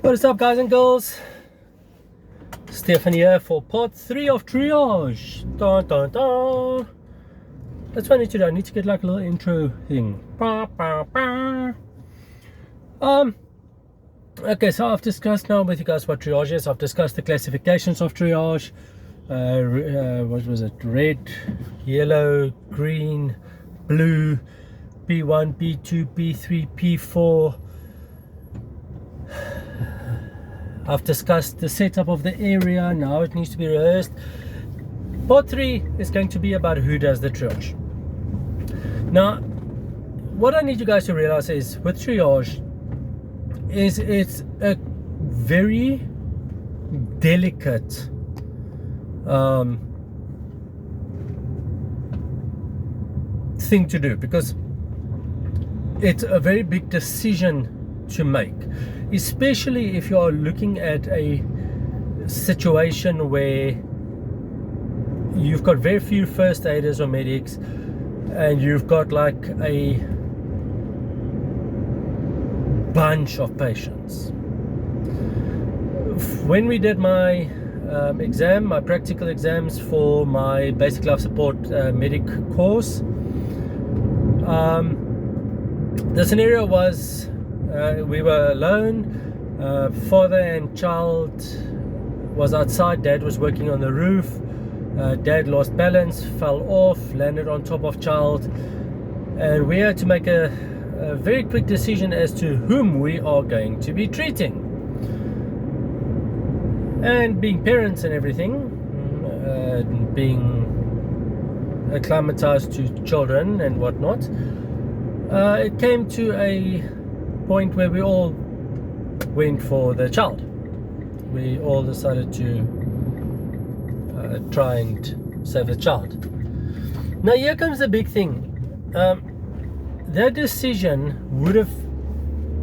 What is up, guys and girls? Stefan here for part 3 of Triage. Dun, dun, dun. That's what I need to do. I need to get like a little intro thing. Okay, so I've discussed now with you guys what Triage is. I've discussed the classifications of Triage. What was it? Red, yellow, green, blue, P1, P2, P3, P4. I've discussed the setup of the area. Now it needs to be rehearsed. Part 3 is going to be about who does the triage. Now, what I need you guys to realize is with triage is it's a very delicate thing to do, because it's a very big decision to make, especially if you are looking at a situation where you've got very few first aiders or medics and you've got like a bunch of patients. When we did my my practical exams for my basic life support medic course, the scenario was we were alone. Father and child was outside. Dad was working on the roof. Dad lost balance, fell off, landed on top of child, and we had to make a very quick decision as to whom we are going to be treating. And being parents and everything, being acclimatized to children and whatnot, it came to a point where we all went for the child. We all decided to try and save the child. Now here comes the big thing. That decision would have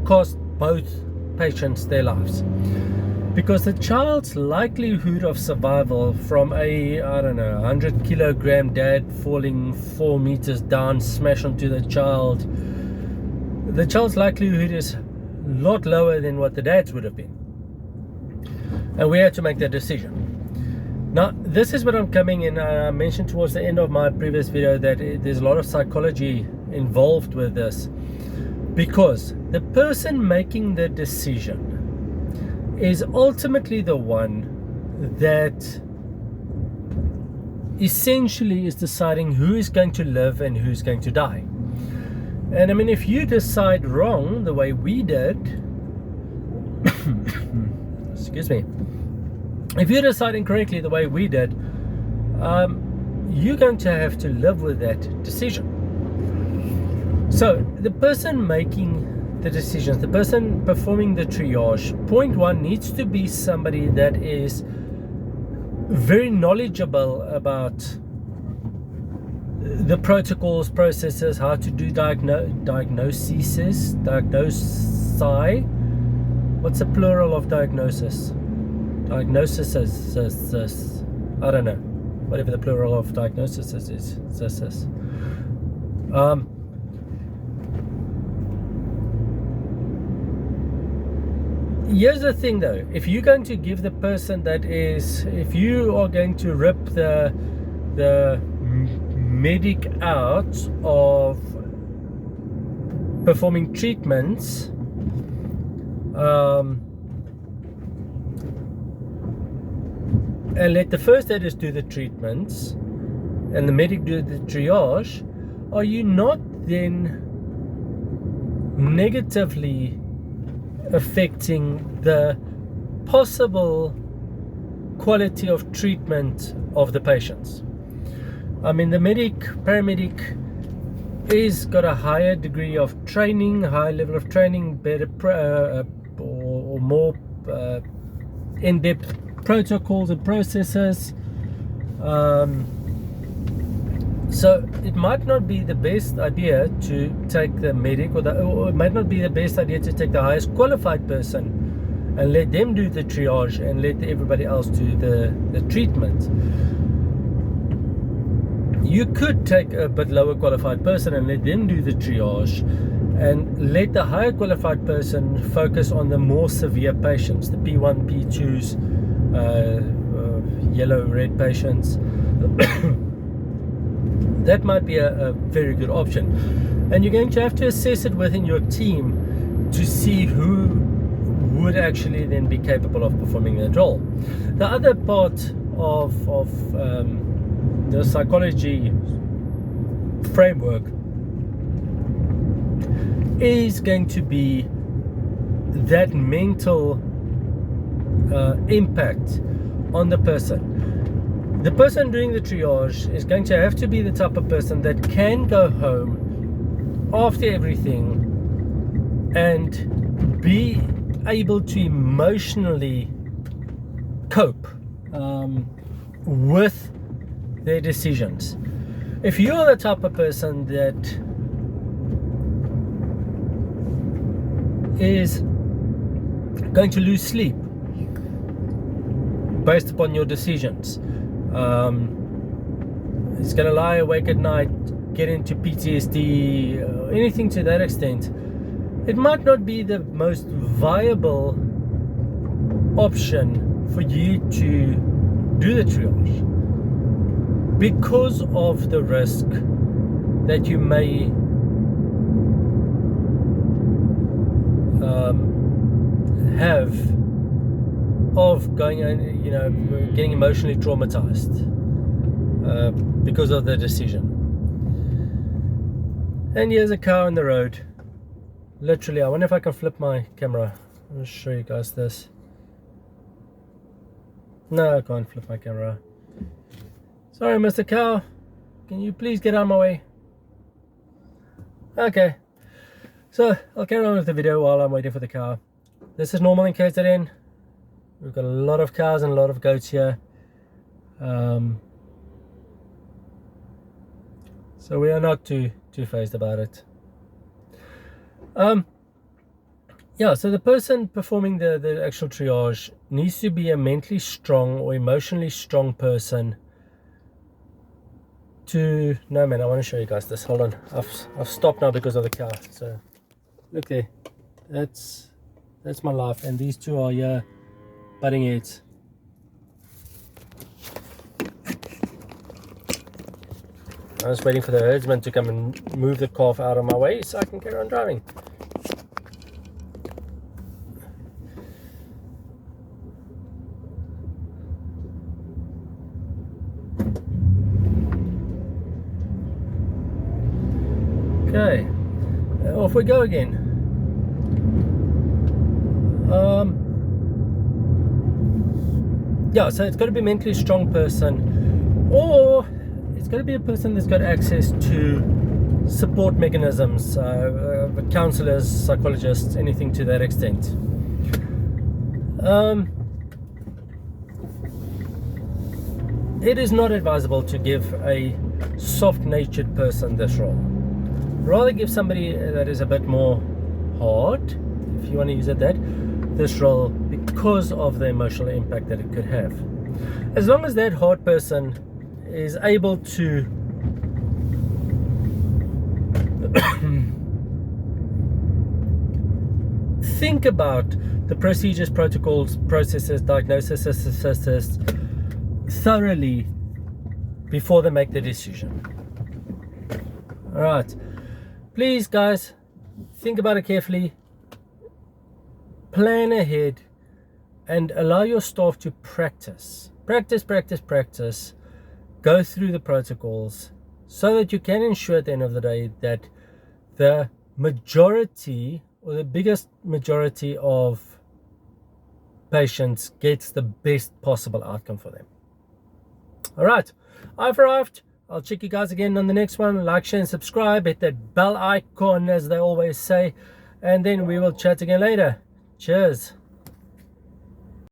cost both patients their lives, because the child's likelihood of survival from a 100 kilogram dad falling 4 meters down, smash onto the child's likelihood is a lot lower than what the dad's would have been. And we had to make that decision. Now, this is what I'm coming in. I mentioned towards the end of my previous video that there's a lot of psychology involved with this, because the person making the decision is ultimately the one that essentially is deciding who is going to live and who's going to die. And I mean, if you decide wrong the way we did, excuse me, if you decide incorrectly the way we did, you're going to have to live with that decision. So the person making the decisions, the person performing the triage, point one needs to be somebody that is very knowledgeable about the protocols, processes, how to do diagnosi. What's the plural of diagnosis? Diagnosis is I don't know, whatever the plural of diagnosis is. Here's the thing though, if you're going to give the person if you are going to rip the medic out of performing treatments, and let the first aiders do the treatments and the medic do the triage, are you not then negatively affecting the possible quality of treatment of the patients? I mean, the paramedic is got a higher degree of training, higher level of training, better or more in-depth protocols and processes. So it might not be the best idea to take the medic, or it might not be the best idea to take the highest qualified person and let them do the triage and let everybody else do the treatment. You could take a bit lower qualified person and let them do the triage and let the higher qualified person focus on the more severe patients, the P1, P2s, yellow, red patients. That might be a very good option. And you're going to have to assess it within your team to see who would actually then be capable of performing that role. The other part of the psychology framework is going to be that mental impact on the person. The person doing the triage is going to have to be the type of person that can go home after everything and be able to emotionally cope with their decisions. If you're the type of person that is going to lose sleep based upon your decisions, it's going to lie awake at night, get into PTSD, anything to that extent, it might not be the most viable option for you to do the triage because of the risk that you may have of going and getting emotionally traumatized because of the decision. And here's a car on the road. Literally, I wonder if I can flip my camera. I'll show you guys this. No, I can't flip my camera. Sorry, Mr. Cow. Can you please get out of my way? Okay. So, I'll carry on with the video while I'm waiting for the car. This is normal in KZN. We've got a lot of cows and a lot of goats here. So we are not too phased about it. Yeah, so the person performing the actual triage needs to be a mentally strong or emotionally strong person to... No man, I want to show you guys this. Hold on, I've stopped now because of the car. So look there, that's my life, and these two are here butting heads. I'm just waiting for the herdsman to come and move the calf out of my way so I can carry on driving. Okay, off we go again. Yeah, so it's got to be a mentally strong person, or it's got to be a person that's got access to support mechanisms, counselors, psychologists, anything to that extent. It is not advisable to give a soft-natured person this role. Rather give somebody that is a bit more hard, if you want to use it that, this role, because of the emotional impact that it could have. As long as that hard person is able to think about the procedures, protocols, processes, diagnosis, assistance thoroughly before they make the decision. All right, please guys, think about it carefully, plan ahead, and allow your staff to practice, go through the protocols, so that you can ensure at the end of the day that the majority, or the biggest majority of patients gets the best possible outcome for them. All right, I've arrived. I'll check you guys again on the next one. Like, share, and subscribe. Hit that bell icon, as they always say, and then we will chat again later. Cheers.